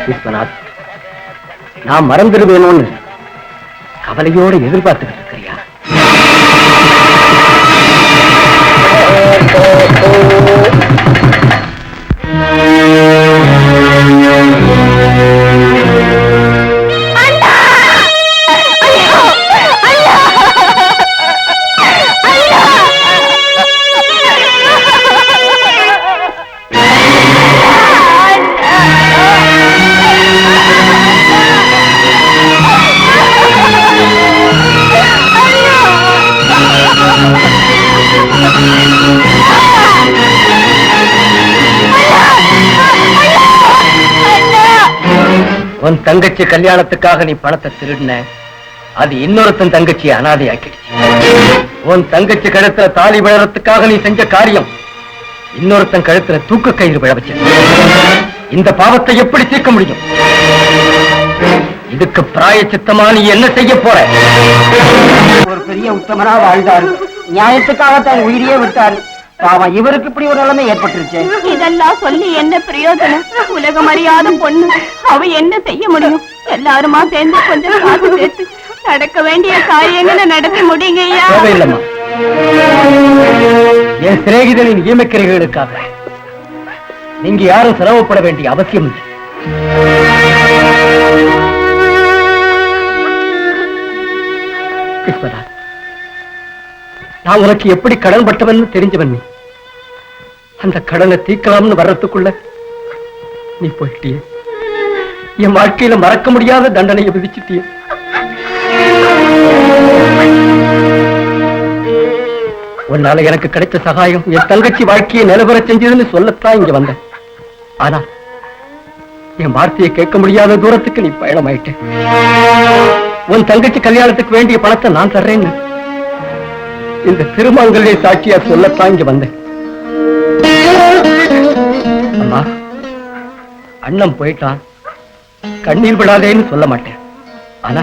விஸ்வநாத், நான் மறந்துடுவேணும்னு கவலையோடு எதிர்பார்த்துக்கிட்டு இருக்கிறியா? உன் தங்கச்சி கல்யாணத்துக்காக நீ பணத்தை திருடின, அது இன்னொருத்தன் தங்கச்சி அனாதையாக்கிடுச்சு. உன் தங்கச்சி கழுத்துல தாலி விழறதுக்காக நீ செஞ்ச காரியம் இன்னொருத்தன் கழுத்துல தூக்கு கயிறு விழ வச்சது. இந்த பாவத்தை எப்படி தீர்க்க முடியும்? இதுக்கு பிராயச்சித்தமா நீ என்ன செய்ய போற? ஒரு பெரிய உத்தமனா வாழ்ந்தாரு, நியாயத்துக்காக தான் உயிரியே விட்டாரு. பாவம், இவருக்கு இப்படி ஒரு நிலைமை ஏற்பட்டுருச்சு. இதெல்லாம் சொல்லி என்ன பிரயோஜனம்? உலகம் அறியாத பொண்ணு, அவ என்ன செய்ய முடியும்? எல்லாருமா சேர்ந்து கொஞ்சம் காசு சேர்த்து நடக்க வேண்டிய காரியங்களை நடத்தி முடியுங்க. இல்லம்மா, என் சிநேகிதனின் ஈமக்கிரைகளுக்காக நீங்க யாரும் சிரமப்பட வேண்டிய அவசியம் இல்லை. விஸ்வநாத், நான் உனக்கு எப்படி கடன் பட்டவன் தெரிஞ்சவன். நீ அந்த கடனை தீர்க்கலாம்னு வர்றதுக்குள்ள நீ போயிட்டியே. என் வாழ்க்கையில மறக்க முடியாத தண்டனையை விதிச்சிட்டியே. உன்னால எனக்கு கிடைச்ச சகாயம் என் தங்கச்சி வாழ்க்கையை நிலவர செஞ்சதுன்னு சொல்லத்தான் இங்க வந்தேன். ஆனா என் வார்த்தையை கேட்க முடியாத தூரத்துக்கு நீ பயணமாயிட்ட. உன் தங்கச்சி கல்யாணத்துக்கு வேண்டிய பணத்தை நான் தர்றேன்னு இந்த திருமங்கலே சாட்சியா சொல்லத்தான் இங்க வந்தேன். அம்மா, அண்ணன் போயிட்டான், கண்ணீர் விடாதேன்னு சொல்ல மாட்டேன். ஆனா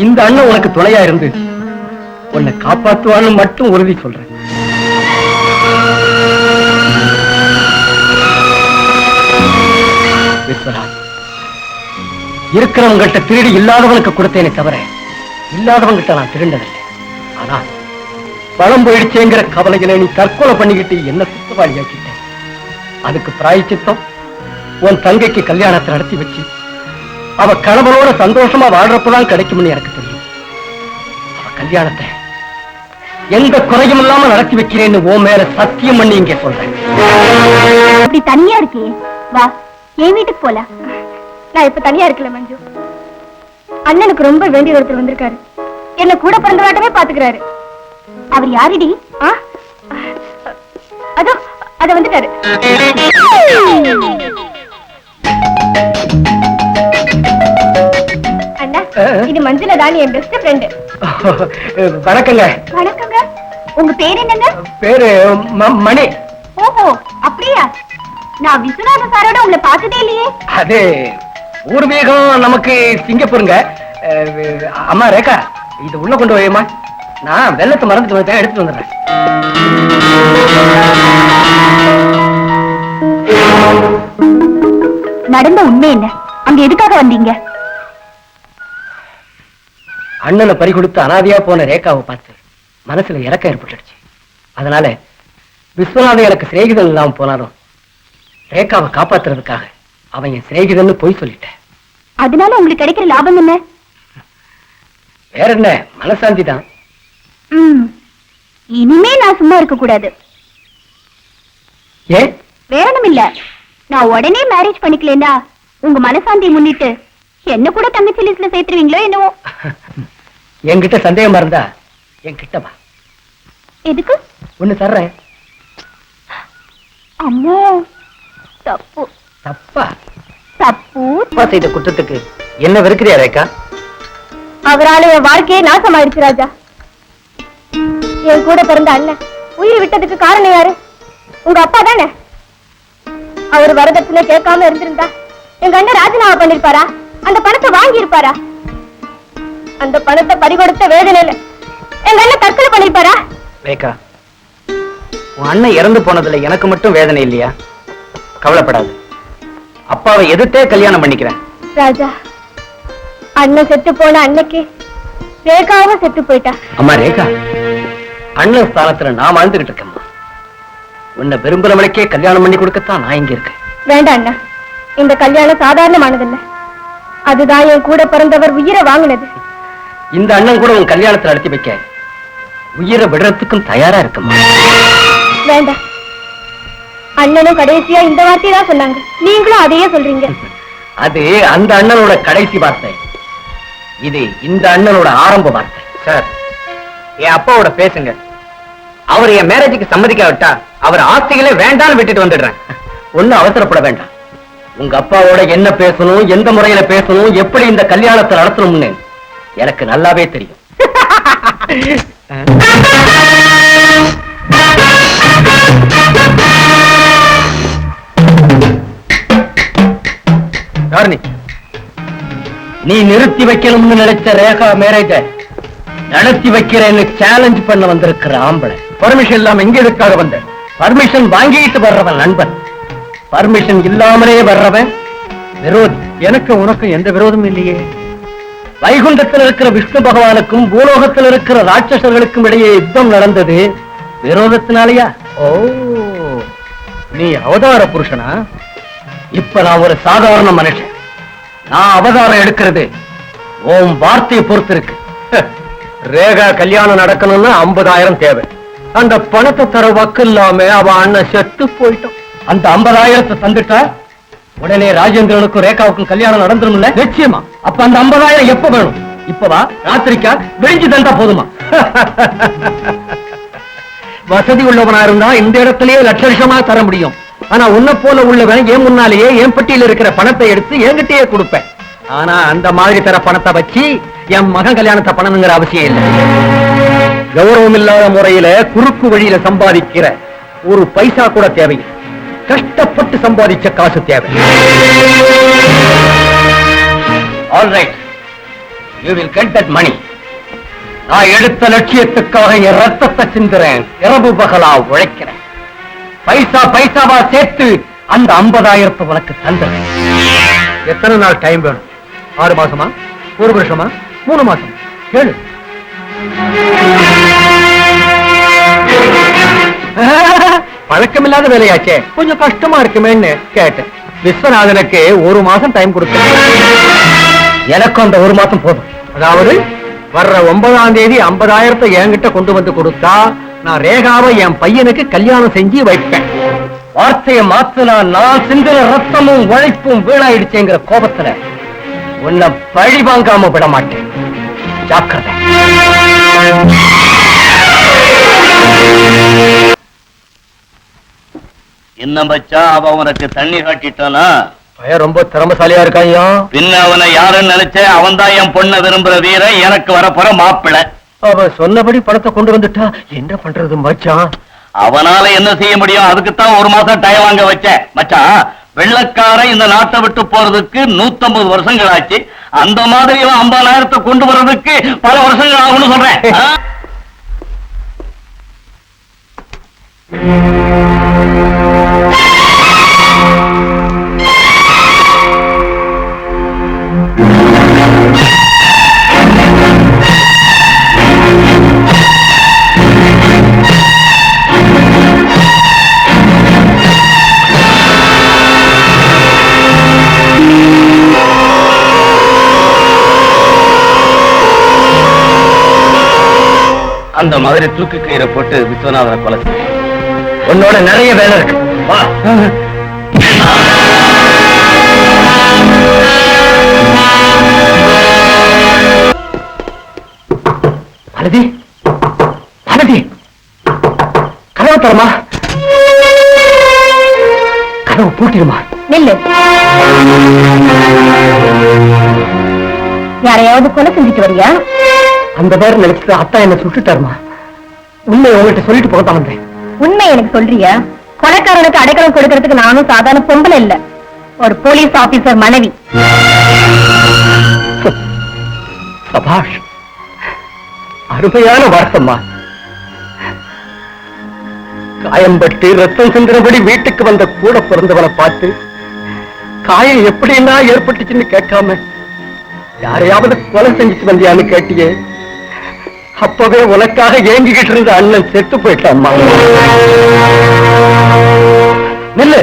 இந்த அண்ணன் உனக்கு துணையா இருந்து உன்னை காப்பாத்துவான்னு மட்டும் உறுதி சொல்றேன். விஸ்வநாத், இருக்கிறவங்கிட்ட திருடி இல்லாதவனுக்கு கொடுத்தேனே தவிர இல்லாதவங்கிட்ட நான் திருண்டதில்லை. ஆனா பணம் போயிடுச்சேங்கிற கவலைகளை நீ தற்கொலை பண்ணிக்கிட்டு என்ன குற்றவாளியாக்கிட்ட. அதுக்கு பிராயச்சித்தம் உன் தங்கைக்கு கல்யாணத்தை நடத்தி வச்சு அவ கணவனோட சந்தோஷமா வாழ்றப்பதான் கிடைக்கும்னு எனக்கு தெரியும். அவ கல்யாணத்தை எந்த குறையும் இல்லாம நடத்தி வைக்கிறேன்னு உன் மேல சத்தியம் பண்ணி இங்கே சொல்றேன். அப்படி தனியா இருக்கே, வா என் வீட்டுக்கு போலாம். நான் இப்ப தனியா இருக்கல மஞ்சு. அண்ணனுக்கு ரொம்ப வேண்டிய ஒருத்தர் வந்திருக்காரு. என்ன கூட பிறந்தவாட்டமே பாத்துக்கிறாரு. அவர் யாருடி? அதோ அத வந்துட்டாரு. அண்ணா, இது மஞ்சுளா தான், என் பெஸ்ட் ஃப்ரெண்ட். வணக்கங்க. வணக்கங்க. உங்க பேர் என்னங்க? பேரு மணி. ஓஹோ, அப்படியா? நான் விஸ்வநாத சாரோட உங்களை பார்த்ததே இல்லையே. அது பூர்வீகம் நமக்கு சிங்கப்பூருங்க. அம்மா ரேகா, இது உள்ள கொண்டு போயமா. நான் வெள்ளத்தை மறந்துட்டு வந்தேன், எடுத்துட்டு வந்துடுறேன். நடந்த உண்மை என்ன? அங்க எதுக்காக வந்தீங்க? அண்ணனை பறி கொடுத்து அனாதையா போன ரேகாவை பார்த்து மனசுல இறக்கம் ஏற்பட்டுடுச்சு. அதனால விஸ்வநாதன் எனக்கு சிநேகிதன் இல்லாம போனாலும் ரேகாவை காப்பாத்துறதுக்காக அவன் என் சிநேகிதன்னு போய் சொல்லிட்டேன். அதனால உங்களுக்கு கிடைக்கிற லாபம் என்ன? வேற என்ன, மனசாந்தி தான். இனிமே நான் சும்மா இருக்க கூடாது. ஏன்? வேறனும் இல்ல, நான் உடனே மேரேஜ் பண்ணிக்கலன்னா உங்க மனசாந்தியை முன்னிட்டு என்ன கூட தங்கச்சி லிஸ்ட்ல சேர்த்துருவீங்களோ என்னவோ. என்கிட்ட சந்தேகமா இருந்தா என்கிட்ட வா. எதுக்கு? ஒண்ணு தர்றேன். அம்மோ, தப்பு. தப்பா? தப்பு. செய்த குற்றத்துக்கு என்ன வெறுக்கிறியா ரேகா? அவரால என் வாழ்க்கையே நாசமாயிடுச்சு ராஜா. என் கூட பிறந்த அண்ணன் உயிர் விட்டதுக்கு காரணம் யாரு? உங்க அப்பா தானே. அவர் வரதட்சணை கேட்காம இருந்திருந்தா எங்க அண்ணன் ராஜினாமா பண்ணிருப்பாரா? அந்த பணத்தை வாங்கி இருப்பாரா? அந்த பணத்தை பறிகொடுத்த வேதனையில எங்க அண்ணன் தற்கொலை பண்ணிருப்பாரா? ரேகா, உன் அண்ணன் இறந்து போனதுல எனக்கு மட்டும் வேதனை இல்லையா? கவலைப்படாது. அப்பாவை எதிர்த்தே கல்யாணம் பண்ணிக்கிறேன். ராஜா, அண்ணன் செத்து போன அன்னைக்கு ரேகாவும் செத்து போயிட்டா. அம்மா ரேகா, அண்ணன் ஸ்தானத்துல நான் வாழ்ந்துகிட்டு இருக்கேம்மா. உன்னை விரும்புறவனுக்கே கல்யாணம் பண்ணி கொடுக்கத்தான் நான் இங்க இருக்கேன். வேண்டாம் அண்ணா, இந்த கல்யாணம் சாதாரணமானதில்லை. அதுதான் என் கூட பிறந்தவர் உயிரை வாங்கினது. இந்த அண்ணன் கூட உன் கல்யாணத்தை நடத்தி வைக்க உயிரை விடுறதுக்கும் தயாரா இருக்குமா? வேண்டாம். அண்ணனும் கடைசியா இந்த வார்த்தையை தான் சொன்னாங்க, நீங்களும் அதையே சொல்றீங்க. அது அந்த அண்ணனோட கடைசி வார்த்தை, இது இந்த அண்ணனோட ஆரம்ப வார்த்தை. சார், என் அப்பாவோட பேசுங்க. அவர் என் மேரேஜுக்கு சம்மதிக்காவிட்டா அவர் ஆஸ்திகளே வேண்டாம்னு விட்டுட்டு வந்துடுறேன். ஒன்னும் அவசரப்பட வேண்டாம். உங்க அப்பாவோட என்ன பேசணும், எந்த முறையில பேசணும், எப்படி இந்த கல்யாணத்தை நடத்தணும்னு எனக்கு நல்லாவே தெரியும். நீ நிறுத்தி வைக்கணும்னு நினைச்ச ரேகா மேரேஜ நடத்தி வைக்கிறேன்னு சேலஞ்ச் பண்ண வந்திருக்கிற ஆம்பளை. பர்மிஷன் இல்லாம எங்க எதுக்காக வந்த? பர்மிஷன் வாங்கிட்டு வர்றவன் நண்பன், பர்மிஷன் இல்லாமலே வர்றவன் விரோதி. எனக்கு உனக்கு எந்த விரோதமும் இல்லையே. வைகுண்டத்தில் இருக்கிற விஷ்ணு பகவானுக்கும் பூலோகத்தில் இருக்கிற ராட்சசர்களுக்கும் இடையே யுத்தம் நடந்தது விரோதத்தினாலயா? ஓ, நீ அவதார புருஷனா? இப்ப நான் ஒரு சாதாரண மனுஷன். நான் அவதாரம் எடுக்கிறது உன் வார்த்தையை பொறுத்து இருக்கு. ரேகா கல்யாணம் நடக்கணும்னு 50,000 தேவை. அந்த பணத்தை தர வக்கு இல்லாம அவ அண்ணன் செத்து போயிட்டான். அந்த 50,000 தந்துட்டா உடனே ராஜேந்திரனுக்கும் ரேகாவுக்கும் கல்யாணம் நடந்துரும்ல? நிச்சயமா. அப்ப அந்த 50,000 எப்ப வேணும்? இப்பவா, ராத்திரிக்கா, விழிஞ்சு தந்தா போதுமா? வசதி உள்ளவனா இருந்தா இந்த இடத்திலேயே லட்சமா தர முடியும். ஆனா உன்னை போல உள்ளவன் என் முன்னாலேயே என் பெட்டியில இருக்கிற பணத்தை எடுத்து என்கிட்டயே கொடுப்பேன். ஆனா அந்த மாதிரி தர பணத்தை வச்சு என் மகன் கல்யாணத்தை பண்ணணுங்கிற அவசியம் இல்லை. கௌரவம் இல்லாத முறையில குறுக்கு வழியில சம்பாதிக்கிற ஒரு பைசா கூட தேவை. கஷ்டப்பட்டு சம்பாதிச்ச காசு தேவை. All right, you will get that money. நான் எடுத்த லட்சியத்துக்காக என் ரத்தத்தை சிந்துறேன், இரவு பகலா உழைக்கிறேன். பைசா பைசாவா சேர்த்து அந்த 50,000 உனக்கு தந்துறேன். எத்தனை நாள் டைம் வேணும்? 6 மாசமா, 1 வருஷமா, 3 மாசம்? கேளு. பழக்கமில்லாத வேலையாச்சே, கொஞ்சம் கஷ்டமா இருக்குமேன்னு கேட்டேன். விஸ்வநாதனுக்கு 1 மாசம் டைம் கொடுத்தேன். எனக்கும் அந்த 1 மாசம் போதும். அதாவது வர்ற 9ஆம் தேதி 50,000 என்கிட்ட கொண்டு வந்து கொடுத்தா நான் ரேகாவை என் பையனுக்கு கல்யாணம் செஞ்சு வைப்பேன். வார்த்தையை மாத்தினா நான் சிந்தின ரத்தமும் உழைப்பும் வீணாயிடுச்சேங்கிற கோபத்துல உன்னை பழி வாங்காம விட மாட்டேன். ஜாக்கிரதை. என்ன மச்சா, அவ உனக்கு தண்ணி காட்டிட்டானா? பையன் ரொம்ப திறமசாலியா இருக்காயா. பின்ன அவனை யாருன்னு நினைச்ச? அவன் தான் என் பொண்ணை விரும்புற வீரன், எனக்கு வரப்போற மாப்பிள்ளை. அவ சொன்னபடி பணத்தை கொண்டு வந்துட்டா என்ன பண்றது மச்சான்? அவனால என்ன செய்ய முடியும்? அதுக்குத்தான் 1 மாசம் டைம் வாங்க வச்சேன். மச்சான், வெள்ளக்காரன் இந்த நாட்டை விட்டு போறதுக்கு 150 வருஷங்கள் ஆச்சு. அந்த மாதிரி 50,000 கொண்டு வர்றதுக்கு பல வருஷங்கள் ஆகும்னு சொல்றேன். அந்த மாதிரி தூக்கு கயிறை போட்டு விஸ்வநாதனை கொலை செஞ்சு. உன்னோட நிறைய வேலை இருக்கு. வா. பாரதி, பாரதி, கதவு தரமா? கதவு பூட்டிடுமா? நில்லு. யாரையாவது கொலை செஞ்சுட்டு வரியா? அந்த பேர் நினைச்சு அத்தா என்ன சுட்டுட்டாருமா. உண்மை உங்கள்கிட்ட சொல்லிட்டு போகத்தான் வந்தேன். உண்மை எனக்கு சொல்றியா? கொலைக்காரனுக்கு அடைக்கலம் கொடுக்கறதுக்கு நானும் சாதாரண பொம்பளை இல்ல, ஒரு போலீஸ் ஆபீசர் மனைவி. சபாஷ், அருமையான வார்த்தம்மா. காயம்பட்டு ரத்தம் சிந்தினபடி வீட்டுக்கு வந்த கூட பிறந்தவனை பார்த்து காயம் எப்படின்னா ஏற்பட்டுச்சுன்னு கேட்காம யாரையாவது கொலை செஞ்சுட்டு வந்தியான்னு கேட்டியே. அப்பவே உனக்காக ஏங்கிக்கிட்டு இருந்த அண்ணன் செத்து போயிட்டாம்மா. நில்லு.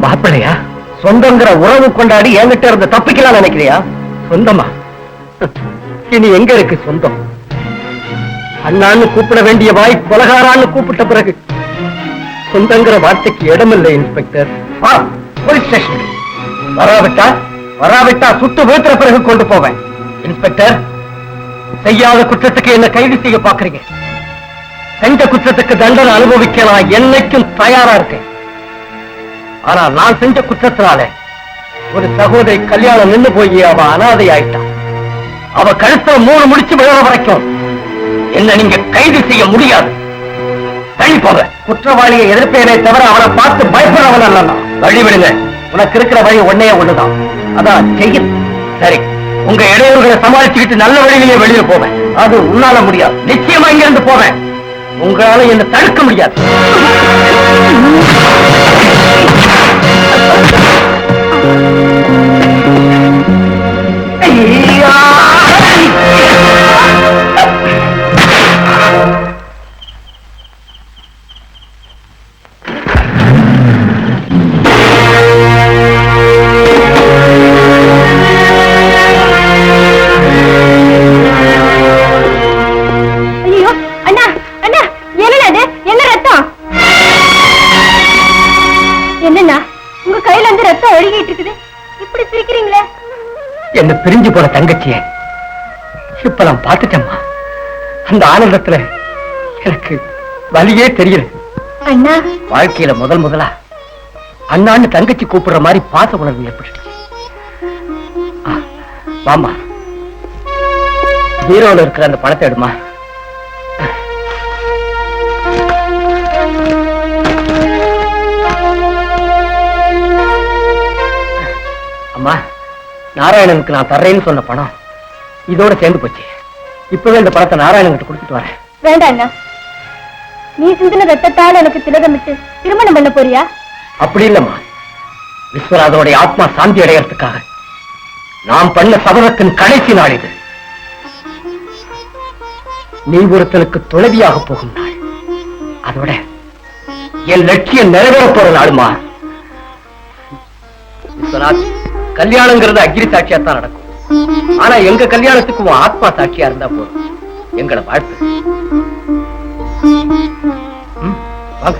மாப்பிள்ளையா? சொந்தங்கிற உறவு கொண்டாடி என்கிட்ட இருந்த தப்பிக்கலாம் நினைக்கிறியா? சொந்தமா? இனி எங்க இருக்கு சொந்தம்? அண்ணான்னு கூப்பிட வேண்டிய வாய் கொலகாரான்னு கூப்பிட்ட பிறகு சொந்தங்கிற வார்த்தைக்கு இடமில்லை. இன்ஸ்பெக்டர், போலீஸ் ஸ்டேஷன் வராவிட்டா சுட்டு வீழ்த்துற பிறகு கொண்டு போவேன். இன்ஸ்பெக்டர், செய்யாத குற்றத்துக்கு என்ன கைது செய்ய பாக்குறீங்க. செஞ்ச குற்றத்துக்கு தண்டனை அனுபவிக்கலாம் என்னைக்கும் தயாரா இருக்கேன். ஆனா நான் செஞ்ச குற்றத்தினால ஒரு சகோதரி கல்யாணம் நின்னு போய் அவ அனாதை ஆயிட்டான். அவ கழுத்துல 3 முடிச்சு விழற வரைக்கும் என்ன நீங்க கைது செய்ய முடியாது. தள்ளி போக. குற்றவாளியை எதிர்ப்பேனே தவிர அவனை பார்த்து பயப்படுறவன் அல்ல. வழிவிடுங்க. உனக்கு இருக்கிற வழி ஒன்னே ஒண்ணுதான், அதான் செய்ய. சரி, உங்க இடையூறுகளை சமாளிச்சுக்கிட்டு நல்ல வழியிலேயே வெளியே போவேன். அது உன்னால முடியாது. நிச்சயமா இங்க இருந்து போவேன். உங்களால என்ன தடுக்க முடியாது. என்ன பிரிஞ்சு போன தங்கச்சிய இப்ப நான் பார்த்துட்டேம்மா. அந்த ஆனந்தத்துல எனக்கு வலியே தெரியல. அண்ணா, வாழ்க்கையில முதலா அண்ணான்னு தங்கச்சி கூப்பிடுற மாதிரி பாச உணர்வு ஏற்பட்டுச்சு. வாமா, பீரோல இருக்கிற அந்த பணத்தை எடுமா. அம்மா, நாராயணனுக்கு நான் தர்றேன்னு சொன்ன பணம் இதோட சேர்ந்து போச்சு. இப்பவே இந்த பணத்தை நாராயணன்கிட்ட கொடுத்துட்டு வரேன். வேண்டாம் அண்ணா, நீ சிந்தின ரத்தத்தால் எனக்கு திலகமிட்டு திருமணம் பண்ண போறியா? அப்படி இல்லம்மா, விஸ்வநாதனுடைய ஆத்மா சாந்தி அடையறதுக்காக நாம் பண்ண சபதத்தின் கடைசி நாள் இது. நீ ஒருத்தனுக்கு துணைவியாக போகும் நாள். அதோட என் லட்சியம் நிறைவேற போற நாளுமா. விஸ்வநாத், கல்யாணங்கிறது அக்னி சாட்சியா தான் நடக்கும். ஆனா எங்க கல்யாணத்துக்கு உன் ஆத்மா சாட்சியா இருந்தா போதும். எங்களை வாழ்த்து. வாங்க.